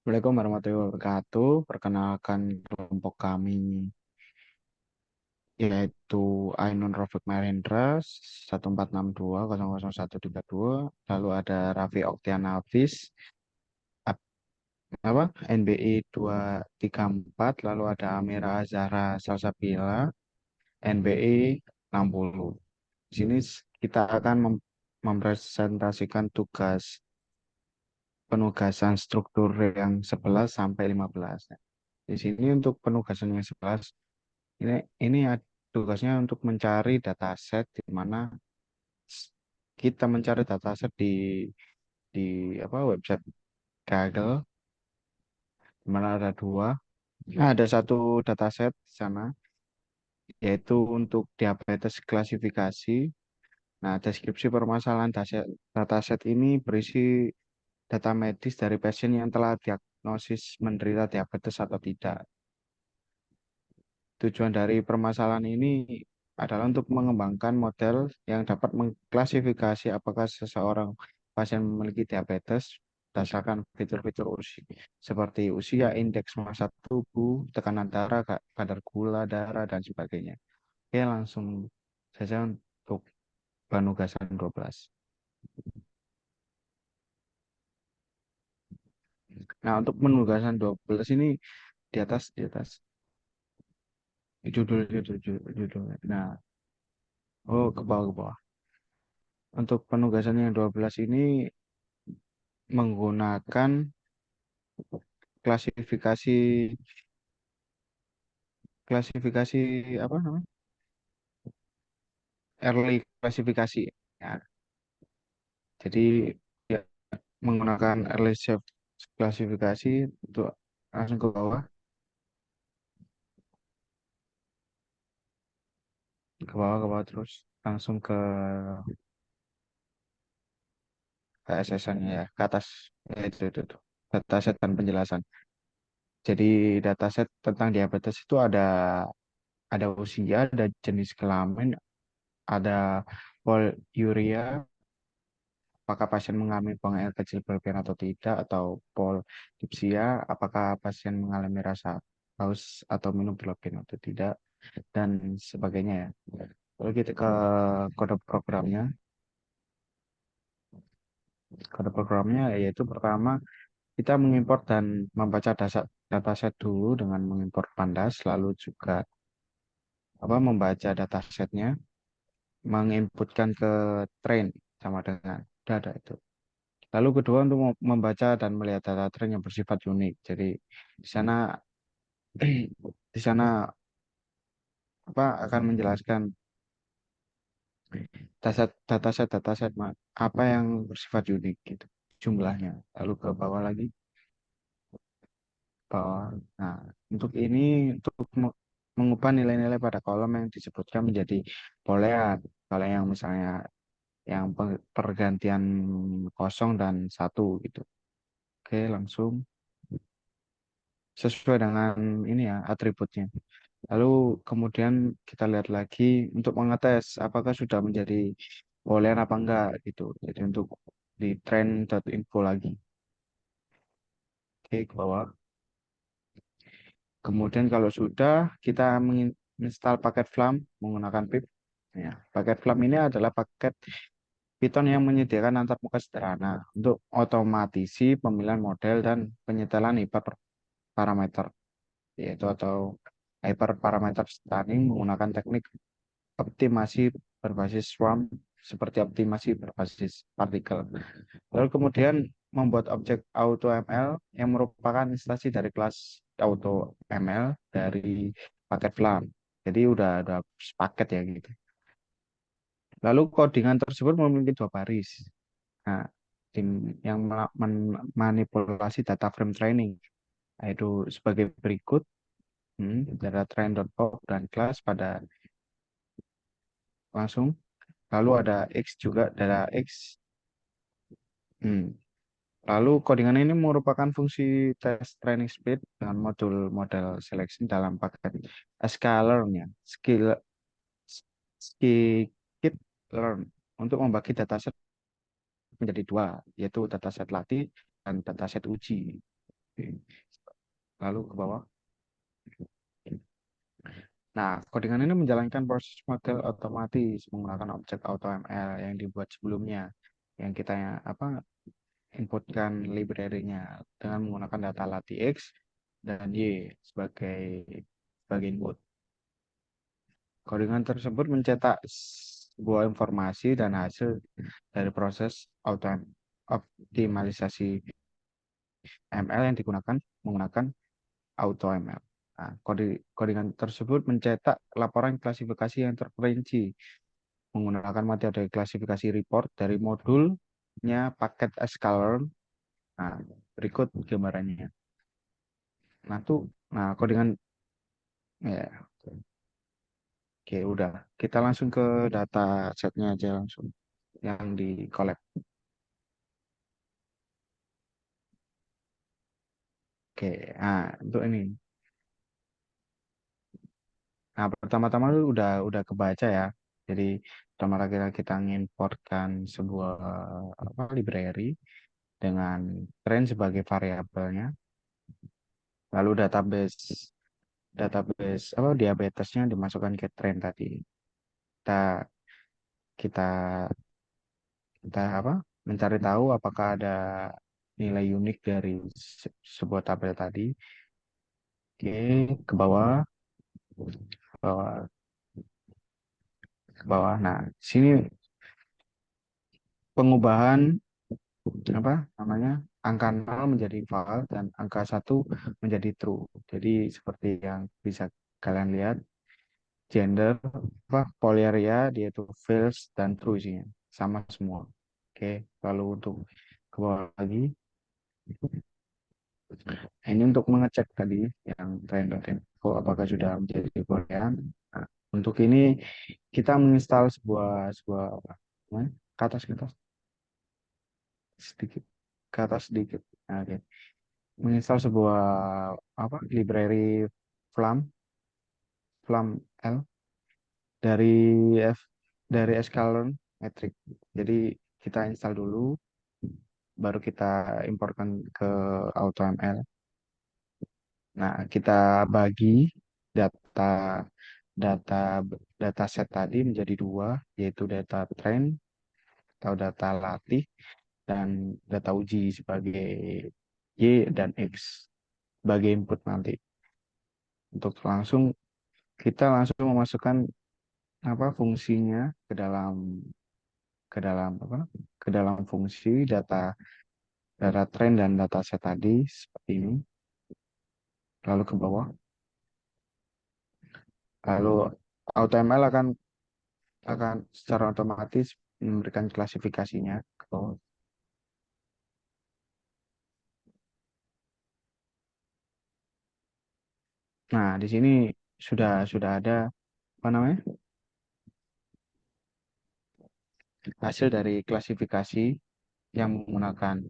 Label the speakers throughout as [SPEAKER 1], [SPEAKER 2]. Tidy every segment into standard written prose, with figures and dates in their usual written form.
[SPEAKER 1] Assalamualaikum warahmatullahi wabarakatuh. Perkenalkan kelompok kami yaitu Ainun Rafiq Mahendra 1462 lalu ada Raffi Oktian Hafiz ap- NBI 234, lalu ada Amira Zahra Salsabila NBI 60. Di sini kita akan mempresentasikan penugasan struktur yang 11 sampai 15. Di sini untuk penugasan yang 11 tugasnya untuk mencari dataset di mana s- kita mencari dataset di website Kaggle di mana ada dua. Nah, ada satu dataset di sana yaitu untuk diabetes klasifikasi. Nah, deskripsi permasalahan dataset ini berisi data medis dari pasien yang telah diagnosis menderita diabetes atau tidak. Tujuan dari permasalahan ini adalah untuk mengembangkan model yang dapat mengklasifikasi apakah seseorang pasien memiliki diabetes berdasarkan fitur-fitur usia, seperti usia, indeks massa tubuh, tekanan darah, kadar gula darah, dan sebagainya. Oke, langsung saja untuk penugasan 12. Nah, untuk penugasan 12 ini di atas judul. Nah, ke bawah. Untuk penugasan yang 12 ini menggunakan klasifikasi klasifikasi apa namanya? Early klasifikasi. Ya, jadi ya, menggunakan early shift klasifikasi untuk langsung ke bawah terus langsung ke SSN-nya ya, ke atas. Ya, itu. Dataset dan penjelasan. Jadi dataset tentang diabetes itu ada usia, ada jenis kelamin, ada poliuria, apakah pasien mengalami buang air kecil berlebihan atau tidak, atau polipsia, apakah pasien mengalami rasa haus atau minum berlebihan atau tidak, dan sebagainya ya. Lalu kita ke kode programnya. Kode programnya yaitu pertama kita mengimport dan membaca dataset dulu dengan mengimport pandas, lalu juga membaca datasetnya, menginputkan ke train sama dengan udah ada itu. Lalu kedua untuk membaca dan melihat data tren yang bersifat unik. Jadi di sana di sana akan menjelaskan dataset apa yang bersifat unik gitu jumlahnya. Lalu ke bawah lagi bawah. Nah, untuk ini untuk mengubah nilai-nilai pada kolom yang disebutkan menjadi boolean. Kalau yang misalnya yang pergantian kosong dan satu gitu. Oke, langsung sesuai dengan ini ya atributnya. Lalu kemudian kita lihat lagi untuk mengetes apakah sudah menjadi boolean apa enggak gitu. Jadi untuk di trend.info lagi. Oke, ke bawah. Kemudian kalau sudah kita menginstal paket Flam menggunakan pip. Ya, paket Flam ini adalah paket Python yang menyediakan antarmuka sederhana untuk otomatisi pemilihan model dan penyetelan parameter, yaitu atau hyperparameter stunning menggunakan teknik optimasi berbasis swarm seperti optimasi berbasis partikel. Lalu kemudian membuat objek AutoML yang merupakan instansi dari kelas AutoML dari paket Flam. Jadi udah sepaket ya gitu. Lalu codingan tersebut memiliki dua baris. Nah, tim yang manipulasi data frame training yaitu sebagai berikut. Data train.pop dan class pada langsung. Lalu ada X juga, data X. Hmm. Lalu codingan ini merupakan fungsi test training speed dengan modul model selection dalam paket scalar-nya, scikit-learn untuk membagi dataset menjadi dua, yaitu dataset latih dan dataset uji. Lalu ke bawah. Nah, codingan ini menjalankan proses model otomatis menggunakan objek AutoML yang dibuat sebelumnya, yang kita apa inputkan library-nya dengan menggunakan data LaTeX dan Y sebagai input. Codingan tersebut mencetak sebuah informasi dan hasil dari proses optimalisasi ML yang digunakan menggunakan AutoML. Nah, codingan tersebut mencetak laporan klasifikasi yang terperinci menggunakan metode klasifikasi report dari modulnya paket sklearn. Nah, berikut gambarannya. Nah, codingan ya, oke, udah. Kita langsung ke data setnya aja langsung yang di collect. Oke, nah untuk ini. Nah, pertama-tama lu udah kebaca ya. Jadi pertama kita ngimportkan sebuah library dengan trend sebagai variabelnya. Lalu database diabetesnya dimasukkan ke trend tadi. Kita kita kita mencari tahu apakah ada nilai unik dari sebuah tabel tadi. Oke, ke bawah, ke bawah, ke bawah. Nah, sini pengubahan namanya angka 0 menjadi false dan angka 1 menjadi true. Jadi seperti yang bisa kalian lihat, gender Poliaria dia itu false dan true isinya sama semua. Oke, lalu untuk ke bawah lagi, ini untuk mengecek tadi yang trend.info apakah sudah menjadi Korean. Nah, untuk ini kita menginstal sebuah apa namanya? Ke atas sedikit ke atas sedikit. Nah, oke. Menginstal sebuah library Flam Flam L dari F dari sklearn metric. Jadi kita install dulu, baru kita importkan ke AutoML. Nah, kita bagi data data data set tadi menjadi dua, yaitu data trend atau data latih dan data uji sebagai Y dan X sebagai input nanti. Untuk kita langsung memasukkan fungsinya ke dalam fungsi data data trend dan data set tadi seperti ini. Lalu ke bawah. Lalu AutoML akan secara otomatis memberikan klasifikasinya ke bawah. Nah, di sini sudah ada apa namanya? Hasil dari klasifikasi yang menggunakan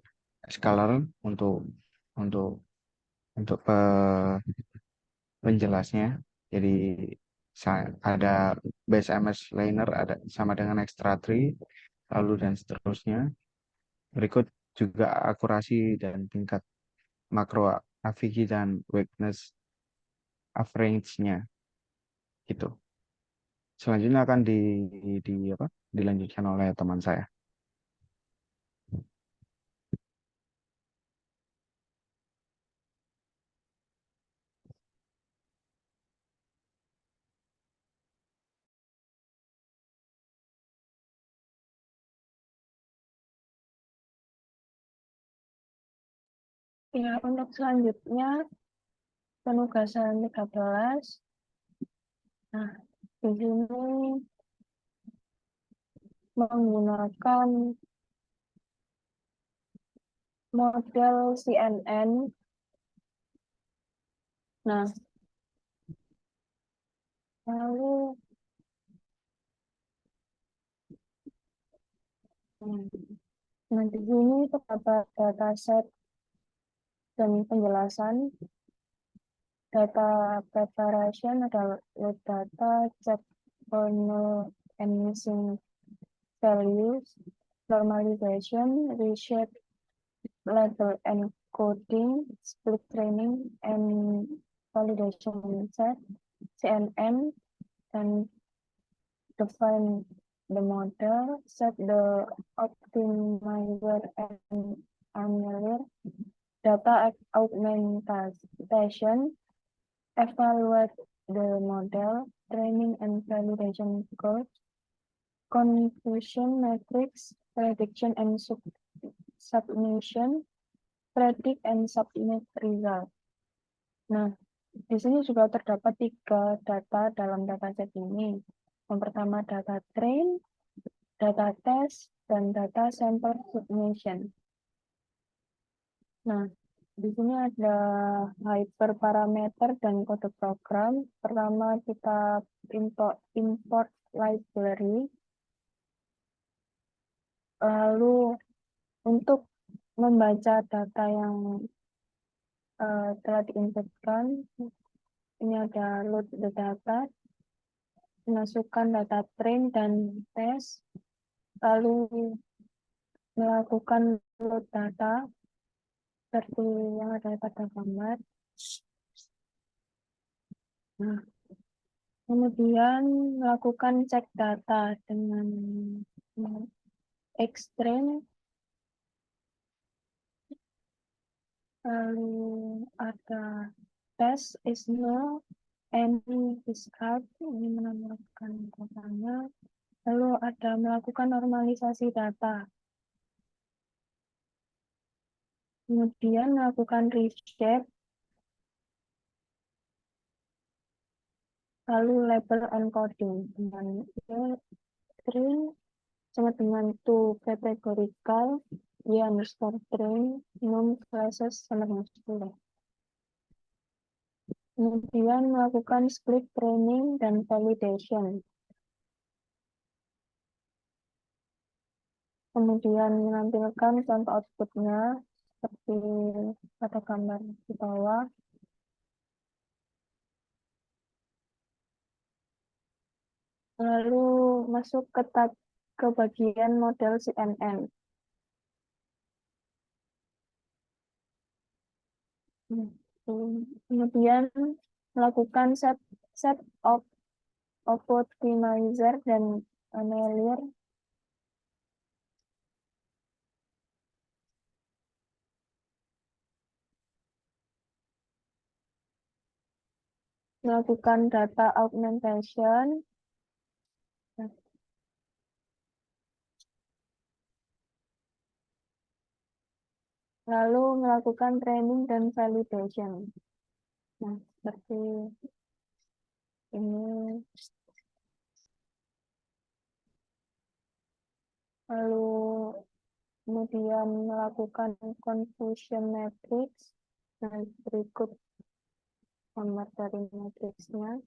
[SPEAKER 1] scalar untuk untuk penjelasnya. Jadi ada base MS liner ada sama dengan extra tree lalu dan seterusnya. Berikut juga akurasi dan tingkat makro Avicii dan weakness average-nya gitu. Selanjutnya akan dilanjutkan oleh teman saya.
[SPEAKER 2] Ya, untuk selanjutnya penugasan 13. Nah, di sini menggunakan model CNN. Nah, lalu nah di sini terdapat dataset dan penjelasan. Data preparation adalah load data, check for null and missing values, normalization, reshape, label, and coding, split training, and validation set, CNN, and define the model, set the optimizer and analyze data augmentation, evaluate the model, training and validation code, confusion matrix, prediction and submission, predict and submit result. Nah, di sini juga terdapat 3 data dalam dataset ini. Yang pertama data train, data test, dan data sample submission. Nah, di sini ada hyperparameter dan kode program. Pertama kita import library. Lalu untuk membaca data yang telah diinputkan, ini ada load the data, masukkan data train dan test, lalu melakukan load data seperti yang ada pada gambar. Nah, kemudian melakukan cek data dengan extract, lalu ada test is null, any discard, ini menambahkan datanya, lalu ada melakukan normalisasi data, kemudian melakukan reshape, lalu label encoding dengan string sama dengan to categorical y_train num classes sama dengan 10. Kemudian melakukan split training dan validation. Kemudian menampilkan contoh outputnya seperti pada gambar di bawah. Lalu masuk ke bagian model CNN. Kemudian melakukan set of optimizer dan analyzer. Melakukan data augmentation. Lalu melakukan training dan validation. Nah, seperti ini. Lalu kemudian melakukan confusion matrix. Nah, berikut gambar dari matriksnya,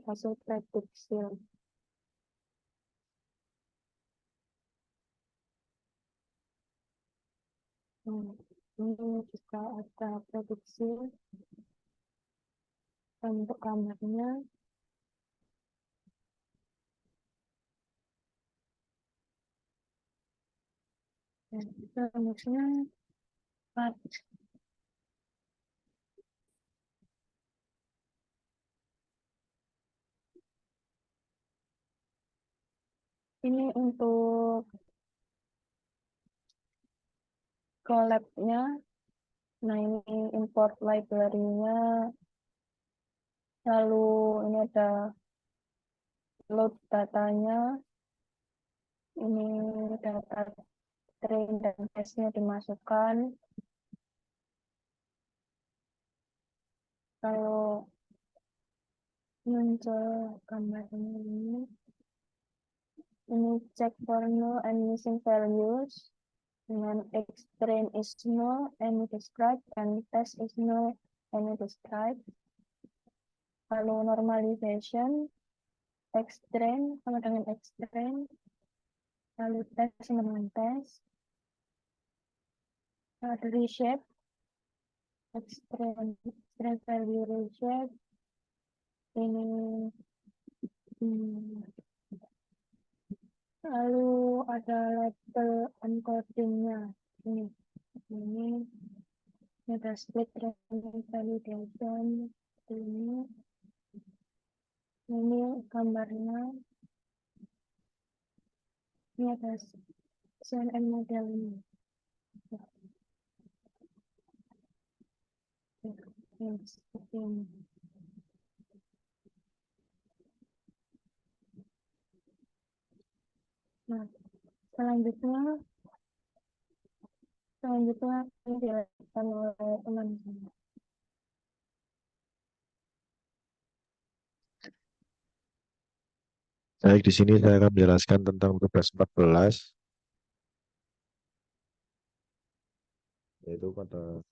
[SPEAKER 2] hasil prediksi. Ini juga ada prediksi untuk gambarnya. Dan selanjutnya ini untuk collab-nya. Nah, ini import library-nya. Lalu ini ada load datanya. Ini data train dan testnya dimasukkan. Kalau muncul gambar ini check for null and missing values. Dengan extrain is null and describe, and test is null and describe. Lalu normalization, extrain sama dengan extrain, lalu test sama dengan test. Ada reshape, extrain value reshape. Ini lalu ada label encodingnya ini ada split training validation ini gambarnya, ini ada CNN modelnya. Yang seperti ini. Nah, selanjutnya ini dilakukan oleh teman-teman.
[SPEAKER 3] Baik, di sini saya akan menjelaskan tentang tugas 14, yaitu pada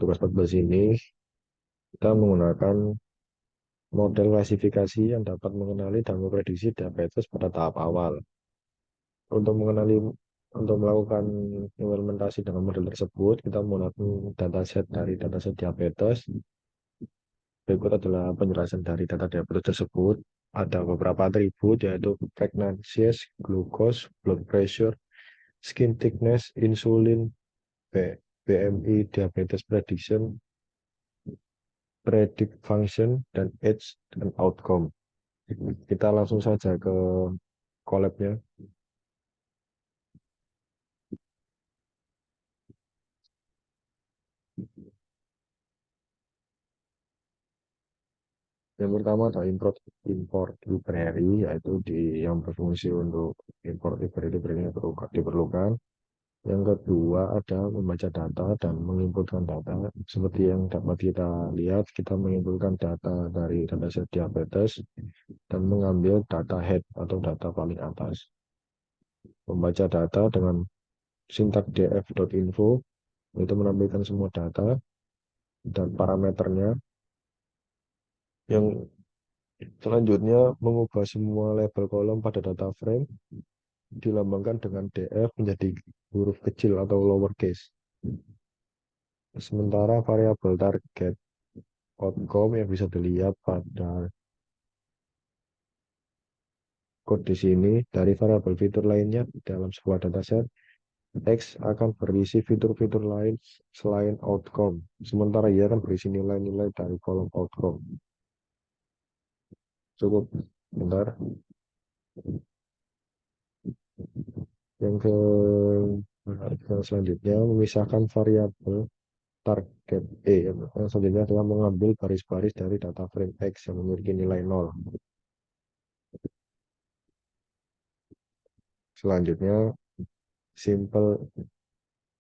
[SPEAKER 3] tugas 14 ini kita menggunakan model klasifikasi yang dapat mengenali dan memprediksi diabetes pada tahap awal. Untuk melakukan implementasi dengan model tersebut, kita menggunakan dataset dari dataset diabetes. Berikut adalah penjelasan dari data diabetes tersebut. Ada beberapa atribut, yaitu pregnancies, glucose, blood pressure, skin thickness, insulin, BMI, diabetes prediction, predict function, dan age dan outcome. Kita langsung saja ke collab-nya. Yang pertama adalah import library, yaitu yang berfungsi untuk import library yang diperlukan. Yang kedua ada membaca data dan menginputkan data. Seperti yang dapat kita lihat, kita menginputkan data dari dataset diabetes dan mengambil data head atau data paling atas. Membaca data dengan sintak df.info itu menampilkan semua data dan parameternya. Yang selanjutnya mengubah semua label kolom pada data frame dilambangkan dengan df menjadi huruf kecil atau lowercase. Sementara variabel target outcome yang bisa dilihat pada kode di sini dari variabel fitur lainnya dalam sebuah dataset, X akan berisi fitur-fitur lain selain outcome, sementara Y akan berisi nilai-nilai dari kolom outcome. Cukup, bentar. Yang selanjutnya memisahkan variabel target yang selanjutnya adalah mengambil baris-baris dari data frame X yang memiliki nilai 0. Selanjutnya simple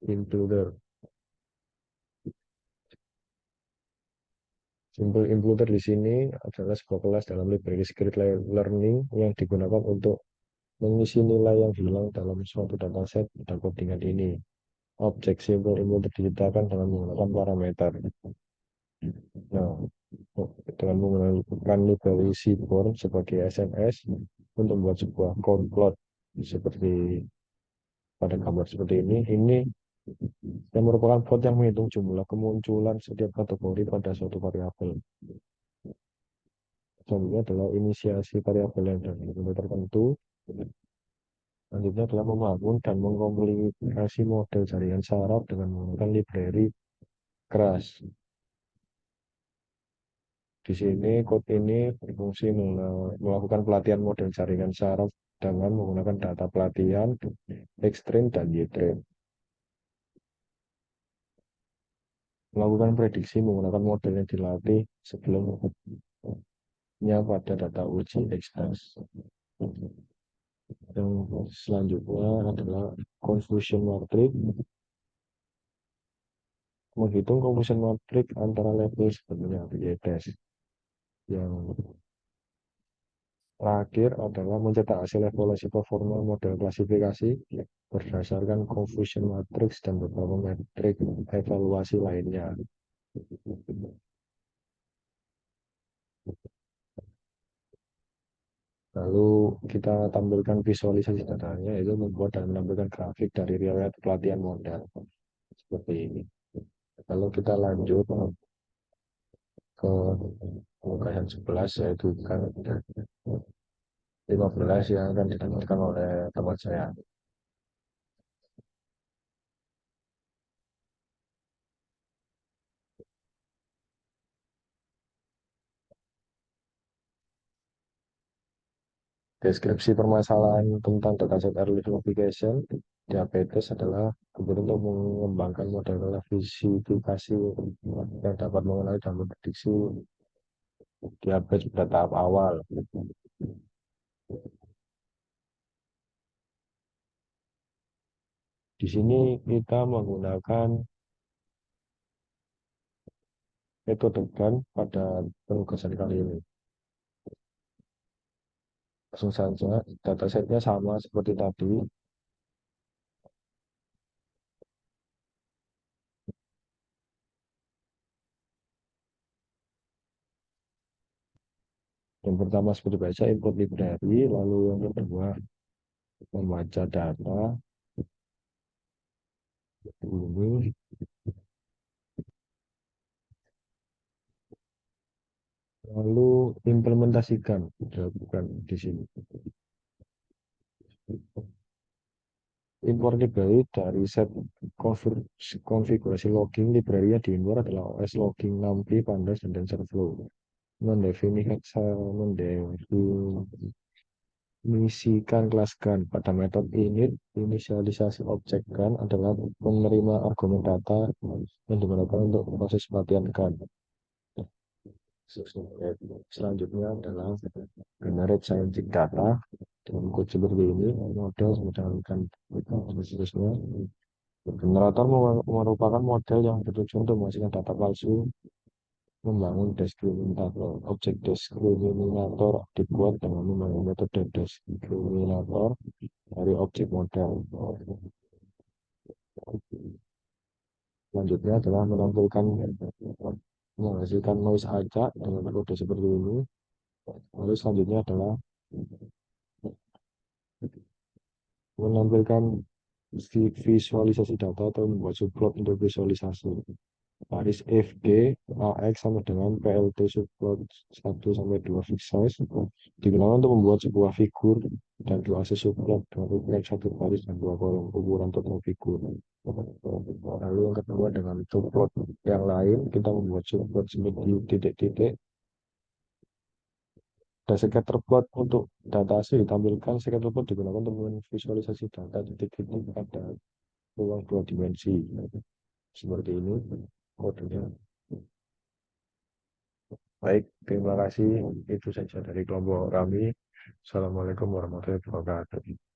[SPEAKER 3] includer. Simple includer di sini adalah sebuah kelas dalam library script learning yang digunakan untuk mengisi nilai yang hilang dalam suatu dataset pada codingan ini. Objek simple includer diciptakan dengan menggunakan parameter. Nah, dengan menggunakan library Seaborn sebagai SMS untuk membuat sebuah code plot seperti pada gambar seperti ini yang merupakan plot yang menghitung jumlah kemunculan setiap kategori pada suatu variabel. Contohnya adalah inisiasi variabel yang dari nilai tertentu. Selanjutnya adalah membangun dan mengkomplikasi model jaringan saraf dengan menggunakan library keras. Di sini code ini berfungsi melakukan pelatihan model jaringan saraf dengan menggunakan data pelatihan, X-train, dan Y-train. Melakukan prediksi menggunakan model yang dilatih sebelumnya pada data uji X-test. Yang selanjutnya adalah confusion matrix. Menghitung confusion matrix antara level sebelumnya Y-test. Yang terakhir adalah mencetak hasil evaluasi performa model klasifikasi berdasarkan confusion matrix dan beberapa metrik evaluasi lainnya. Lalu kita tampilkan visualisasi datanya, itu membuat dan menampilkan grafik dari riwayat pelatihan model seperti ini. Lalu kita lanjut ke pembukaan 11, yaitu kan 15 yang akan ditanyakan oleh teman saya. Deskripsi permasalahan tentang dataset early classification diabetes adalah kemudian untuk mengembangkan model klasifikasi yang dapat mengenali dan memprediksi diabetes pada tahap awal. Di sini kita menggunakan metode GAN pada penugasan kali ini. Langsung saja, datasetnya sama seperti tadi. Yang pertama seperti biasa input library, lalu yang kedua membaca data ini, lalu implementasikan dilakukan di sini. Import library dari set konfigurasi logging library di import adalah OS logging, NumPy, Pandas, dan TensorFlow. Mendefinisikan kelas GAN pada metode init. Inisialisasi objek GAN adalah penerima argumen data yang digunakan untuk proses pelatihan GAN. Selanjutnya adalah generate scientific data dengan kode seperti ini, model menjalankan seterusnya. Generator merupakan model yang bertujuan untuk menghasilkan data palsu. Membangun diskriminator. Objek diskriminator dibuat dengan menggunakan metode diskriminator dari objek model. Selanjutnya adalah menghasilkan noise acak dengan kode seperti ini. Lalu selanjutnya adalah menampilkan visualisasi data atau membuat subplot untuk visualisasi. Baris FG AX sama dengan PLT subplot 1 sampai 2 fixed size digunakan untuk membuat sebuah figur dan dua akses subplot dengan ukuran satu baris dan dua kolom ukuran total figur. Lalu yang kedua dengan subplot yang lain kita membuat subplot seperti titik-titik. Ada scatter plot untuk data asli ditampilkan. Scatter plot digunakan untuk visualisasi data titik-titik pada ruang dua dimensi. Seperti ini kodenya. Baik, terima kasih. Itu saja dari kelompok kami. Assalamualaikum warahmatullahi wabarakatuh.